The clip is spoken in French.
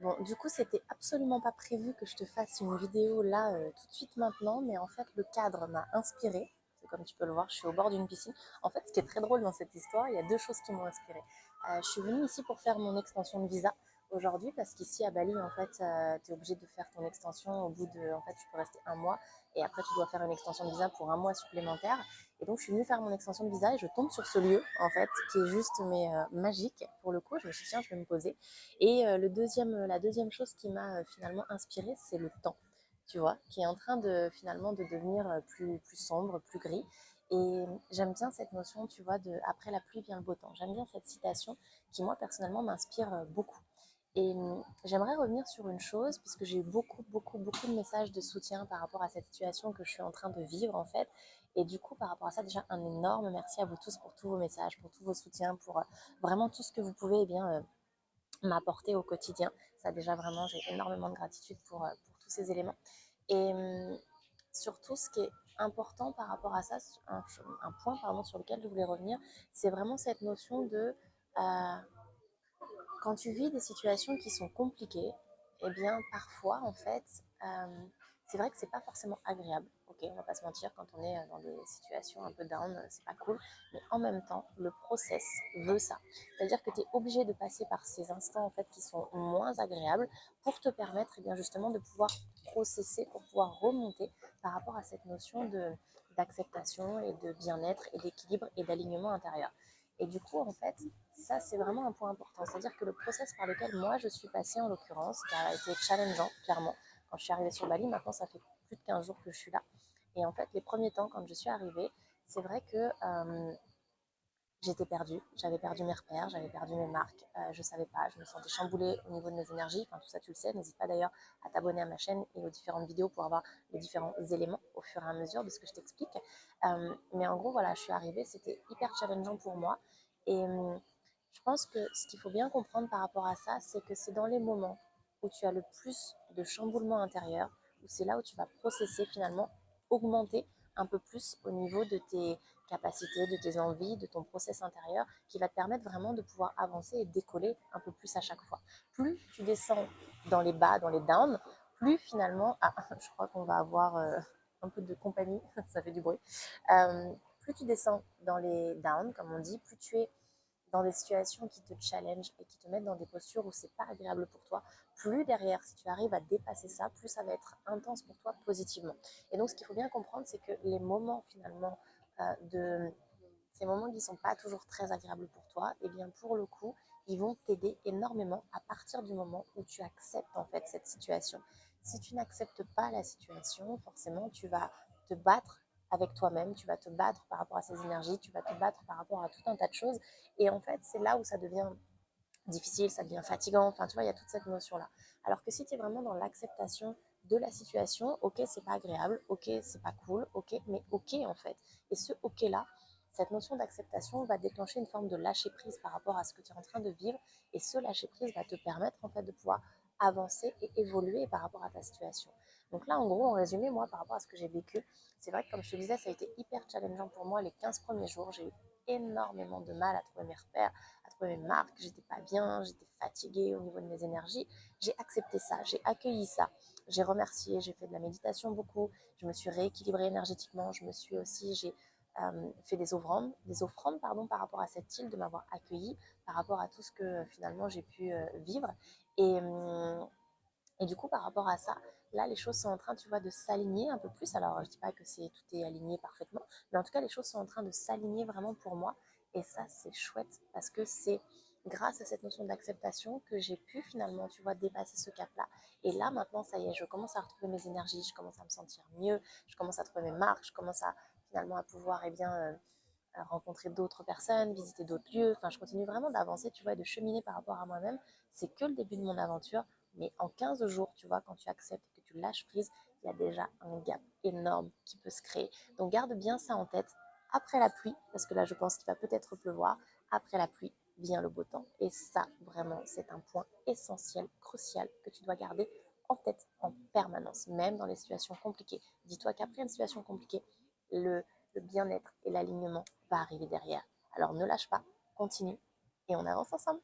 Bon, du coup, c'était absolument pas prévu que je te fasse une vidéo là tout de suite maintenant, mais en fait, le cadre m'a inspirée. Comme tu peux le voir, je suis au bord d'une piscine. En fait, ce qui est très drôle dans cette histoire, il y a deux choses qui m'ont inspirée. Je suis venue ici pour faire mon extension de visa aujourd'hui parce qu'ici à Bali, en fait, tu es obligé de faire ton extension au bout de. En fait, tu peux rester un mois et après, tu dois faire une extension de visa pour un mois supplémentaire. Et donc, je suis venue faire mon extension de visa et je tombe sur ce lieu, en fait, qui est juste mais magique pour le coup. Je me suis dit, tiens, je vais me poser. Et la deuxième chose qui m'a finalement inspirée, c'est le temps, tu vois, qui est en train de finalement de devenir plus sombre, plus gris. Et j'aime bien cette notion, tu vois, de après la pluie vient le beau temps. J'aime bien cette citation qui, moi, personnellement, m'inspire beaucoup. Et j'aimerais revenir sur une chose, puisque j'ai eu beaucoup de messages de soutien par rapport à cette situation que je suis en train de vivre, en fait. Et du coup, par rapport à ça, déjà, un énorme merci à vous tous pour tous vos messages, pour tous vos soutiens, pour vraiment tout ce que vous pouvez m'apporter au quotidien. Ça, déjà, vraiment, j'ai énormément de gratitude pour tous ces éléments. Et surtout, ce qui est important par rapport à ça, un point pardon, sur lequel je voulais revenir, c'est vraiment cette notion de quand tu vis des situations qui sont compliquées, eh bien, parfois, en fait, c'est vrai que c'est pas forcément agréable. Ok, on va pas se mentir, quand on est dans des situations un peu down, c'est pas cool. Mais en même temps, le process veut ça. C'est-à-dire que tu es obligé de passer par ces instants en fait qui sont moins agréables pour te permettre, eh bien, justement, de pouvoir processer, pour pouvoir remonter par rapport à cette notion d'acceptation et de bien-être et d'équilibre et d'alignement intérieur. Et du coup, en fait, ça, c'est vraiment un point important. C'est-à-dire que le process par lequel moi, je suis passée, en l'occurrence, qui a été challengeant, clairement, quand je suis arrivée sur Bali, maintenant, ça fait plus de 15 jours que je suis là. Et en fait, les premiers temps, quand je suis arrivée, c'est vrai que j'étais perdue. J'avais perdu mes repères, j'avais perdu mes marques. Je ne savais pas, je me sentais chamboulée au niveau de mes énergies. Enfin, tout ça, tu le sais. N'hésite pas d'ailleurs à t'abonner à ma chaîne et aux différentes vidéos pour avoir les différents éléments au fur et à mesure de ce que je t'explique. Mais en gros, voilà, je suis arrivée, c'était hyper challengeant pour moi. Et je pense que ce qu'il faut bien comprendre par rapport à ça, c'est que c'est dans les moments où tu as le plus de chamboulement intérieur, où c'est là où tu vas processer finalement, augmenter un peu plus au niveau de tes capacités, de tes envies, de ton process intérieur, qui va te permettre vraiment de pouvoir avancer et décoller un peu plus à chaque fois. Plus tu descends dans les bas, dans les downs, plus finalement, ah, je crois qu'on va avoir un peu de compagnie, ça fait du bruit, plus tu descends dans les downs, comme on dit, plus tu es dans des situations qui te challenge et qui te mettent dans des postures où c'est pas agréable pour toi, plus derrière, si tu arrives à dépasser ça, plus ça va être intense pour toi positivement. Et donc, ce qu'il faut bien comprendre, c'est que les moments finalement de ces moments qui ne sont pas toujours très agréables pour toi, et bien pour le coup, ils vont t'aider énormément à partir du moment où tu acceptes en fait cette situation. Si tu n'acceptes pas la situation, forcément, tu vas te battre avec toi-même, tu vas te battre par rapport à ces énergies, tu vas te battre par rapport à tout un tas de choses. Et en fait, c'est là où ça devient difficile, ça devient fatigant. Enfin, tu vois, il y a toute cette notion-là. Alors que si tu es vraiment dans l'acceptation de la situation, ok, c'est pas agréable, ok, c'est pas cool, ok, mais ok en fait. Et ce ok-là, cette notion d'acceptation va déclencher une forme de lâcher prise par rapport à ce que tu es en train de vivre. Et ce lâcher prise va te permettre en fait de pouvoir avancer et évoluer par rapport à ta situation. Donc là, en gros, en résumé, moi, par rapport à ce que j'ai vécu, c'est vrai que comme je te disais, ça a été hyper challengeant pour moi les 15 premiers jours. J'ai eu énormément de mal à trouver mes repères, à trouver mes marques. J'étais pas bien, j'étais fatiguée au niveau de mes énergies. J'ai accepté ça, j'ai accueilli ça, j'ai remercié, j'ai fait de la méditation beaucoup, je me suis rééquilibrée énergétiquement, je me suis aussi, j'ai fait des offrandes pardon, par rapport à cette île, de m'avoir accueillie, par rapport à tout ce que finalement j'ai pu vivre. Et, et du coup, par rapport à ça, là, les choses sont en train, tu vois, de s'aligner un peu plus. Alors, je dis pas que tout est aligné parfaitement, mais en tout cas, les choses sont en train de s'aligner vraiment pour moi. Et ça, c'est chouette parce que c'est grâce à cette notion d'acceptation que j'ai pu finalement, tu vois, dépasser ce cap-là. Et là, maintenant, ça y est, je commence à retrouver mes énergies, je commence à me sentir mieux, je commence à trouver mes marques, je commence à finalement à pouvoir, eh bien, à rencontrer d'autres personnes, visiter d'autres lieux. Enfin, je continue vraiment d'avancer, tu vois, et de cheminer par rapport à moi-même. C'est que le début de mon aventure, mais en 15 jours, tu vois, quand tu acceptes et que tu lâches prise, il y a déjà un gap énorme qui peut se créer. Donc, garde bien ça en tête. Après la pluie, parce que là, je pense qu'il va peut-être pleuvoir, après la pluie vient le beau temps. Et ça, vraiment, c'est un point essentiel, crucial, que tu dois garder en tête en permanence, même dans les situations compliquées. Dis-toi qu'après une situation compliquée, le, le bien-être et l'alignement va arriver derrière. Alors ne lâche pas, continue et on avance ensemble.